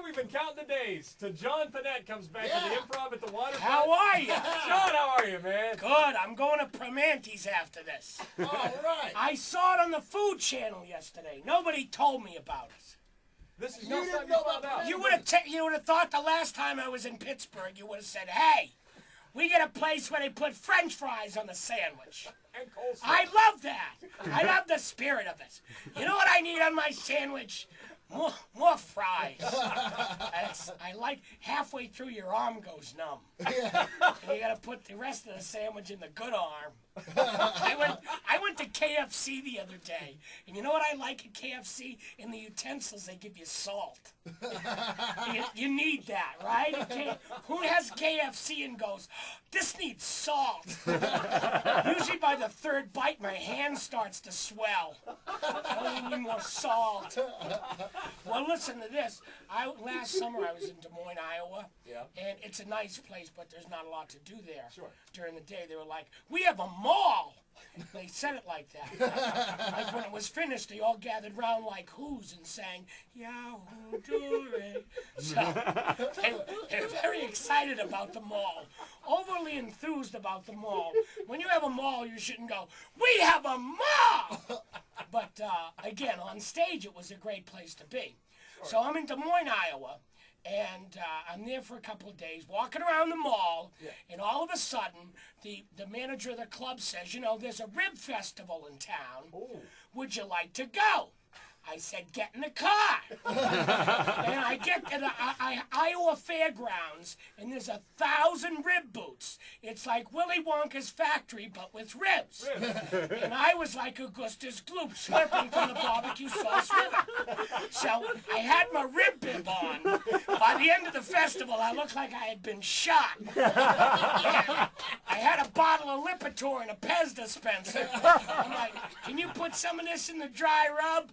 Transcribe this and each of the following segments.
we've been counting the days till John Pinette comes back to the Improv at the waterfront. How are you? John, how are you, man? Good. I'm going to Primanti's after this. All right. I saw it on the Food Channel yesterday. Nobody told me about it. This is You no didn't time you know found about out. You would have thought the last time I was in Pittsburgh, you would have said, "Hey, we get a place where they put French fries on the sandwich." And coleslaw. I love that. I love the spirit of it. You know what I need on my sandwich? More fries. I like halfway through your arm goes numb. Yeah. And you gotta put the rest of the sandwich in the good arm. I went to KFC the other day, and you know what I like at KFC? In the utensils, they give you salt. You need that, right? Who has KFC and goes, "This needs salt"? Usually by the third bite, my hand starts to swell. I need more salt. Well, listen to this. Last summer I was in Des Moines, Iowa, and it's a nice place, but there's not a lot to do there. Sure. During the day, they were like, "We have a mall." They said it like that. Like when it was finished, they all gathered round like who's and sang, "Yahoo Dore." So they were very excited about the mall, overly enthused about the mall. When you have a mall, you shouldn't go, "We have a mall!" But again, on stage, it was a great place to be. So I'm in Des Moines, Iowa, and I'm there for a couple of days, walking around the mall, and all of a sudden, the manager of the club says, "You know, there's a rib festival in town. Ooh. Would you like to go?" I said, "Get in the car." And I get to the Iowa Fairgrounds, and there's 1,000 rib booths. It's like Willy Wonka's factory, but with ribs. And I was like Augustus Gloop, slurping from the barbecue sauce river. So I had my rib bib on. By the end of the festival, I looked like I had been shot. And I had a bottle of Lipitor and a Pez dispenser. I'm like, "Can you put some of this in the dry rub?"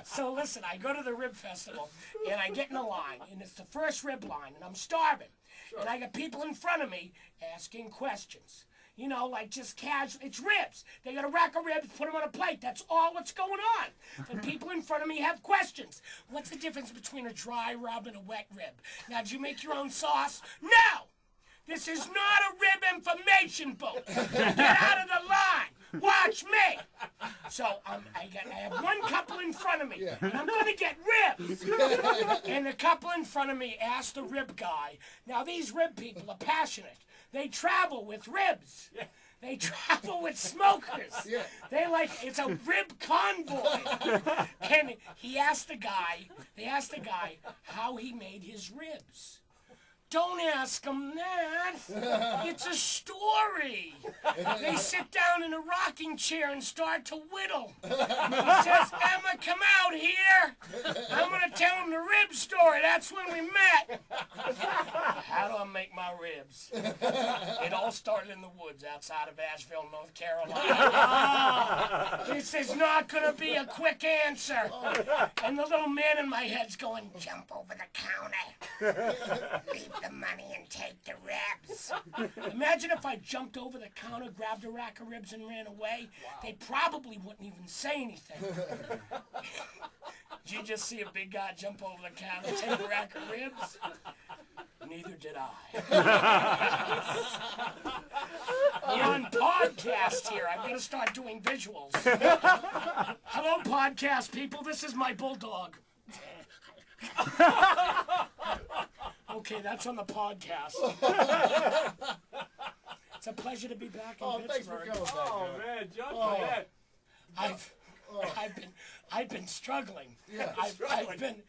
So listen, I go to the rib festival, and I get in a line, and it's the first rib line, and I'm starving. Sure. And I got people in front of me asking questions. You know, like just casual. It's ribs. They got a rack of ribs, put them on a plate. That's all what's going on. But people in front of me have questions. What's the difference between a dry rub and a wet rib? Now, did you make your own sauce? No! This is not a rib information book. Get out of the line. Watch me. So I have one couple in front of me, and I'm going to get ribs. And the couple in front of me asked the rib guy. Now, these rib people are passionate. They travel with ribs. They travel with smokers. They it's a rib convoy. And they asked the guy how he made his ribs. Don't ask them that. It's a story. They sit down in a rocking chair and start to whittle. He says, "Emma, come out here. I'm going to tell him the rib story. That's when we met." How do I make my ribs? It all started in the woods outside of Asheville, North Carolina. This is not going to be a quick answer. And the little man in my head's going, "Jump over the counter. Leave the money and take the ribs." Imagine if I jumped over the counter, grabbed a rack of ribs, and ran away. Wow. They probably wouldn't even say anything. Did you just see a big guy jump over the counter and take a rack of ribs? Neither did I. We're on podcast here. I'm going to start doing visuals. Hello, podcast people. This is my bulldog. Okay, that's on the podcast. It's a pleasure to be back in Pittsburgh. Thanks for coming back. Oh, man, John Pinette. I've been struggling. Yeah, I've been,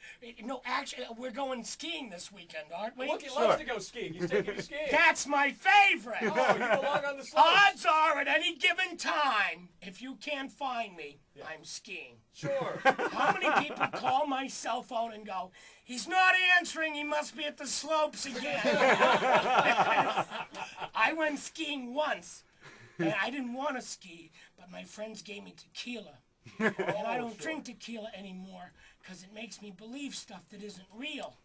actually, we're going skiing this weekend, aren't we? Look, he loves to go skiing. He's taking you skiing. That's my favorite. Oh, you belong on the slopes. Odds are, at any given time, if you can't find me, I'm skiing. Sure. How many people call my cell phone and go, "He's not answering, he must be at the slopes again"? I went skiing once, and I didn't want to ski, but my friends gave me tequila. And I don't drink tequila anymore because it makes me believe stuff that isn't real.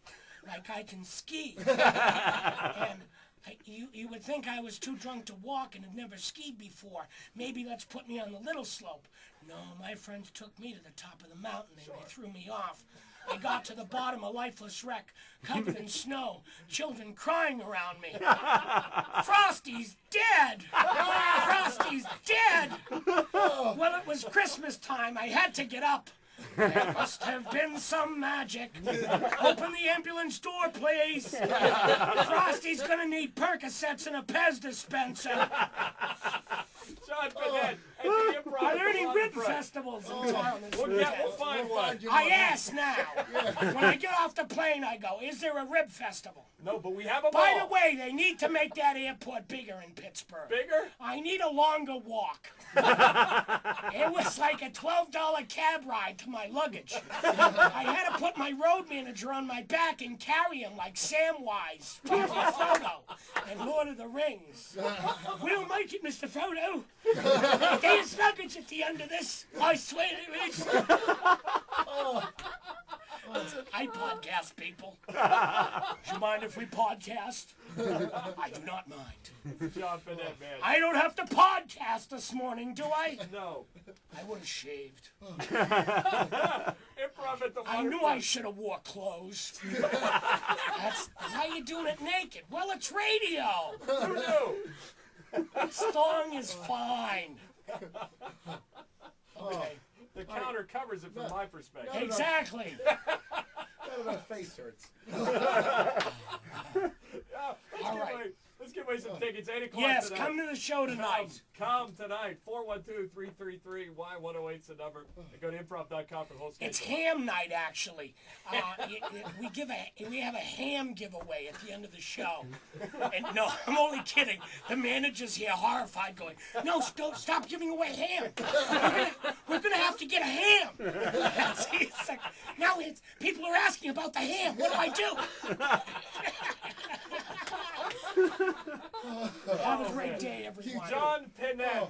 Like I can ski. And You would think I was too drunk to walk and had never skied before. Maybe let's put me on the little slope. No, my friends took me to the top of the mountain and they threw me off. I got to the bottom, a lifeless wreck, covered in snow, children crying around me. Frosty's dead! Frosty's dead! Well, it was Christmas time. I had to get up. There must have been some magic. Open the ambulance door, please. Frosty's gonna need Percocets and a Pez dispenser. John Pinette, at the Improv. Are there any rib festivals in town this weekend? We'll find one. I ask now. When I get off the plane, I go, is there a rib festival? No, but we have a By ball. the way, they need to make that airport bigger in Pittsburgh. Bigger? I need a longer walk. It was like a $12 cab ride to my luggage. I had to put my road manager on my back and carry him like Samwise from Frodo and Lord of the Rings. We don't make it, Mr. Frodo. There's luggage at the end of this. I swear there is. I podcast, people. Do you mind if we podcast? I do not mind. John Pinette, man. I don't have to podcast this morning, do I? No. I would have shaved. Improv at the I knew I waterfront. should have wore clothes. That's how you doing it naked. Well, it's radio. Who knew? Song is fine. Okay. The counter covers it from my perspective. Exactly. My face hurts. All right. Let's give away some tickets. 8 o'clock Yes, tonight. come to the show tonight. Come tonight. 412-333 Y108's the number. And go to improv.com for the whole schedule. It's ham night, actually. We have a ham giveaway at the end of the show. And no, I'm only kidding. The manager's here, horrified, going, "No, don't stop giving away ham. We're gonna have to get a ham." It's like, now people are asking about the ham. What do I do? Have a great day, everyone. John Pinette.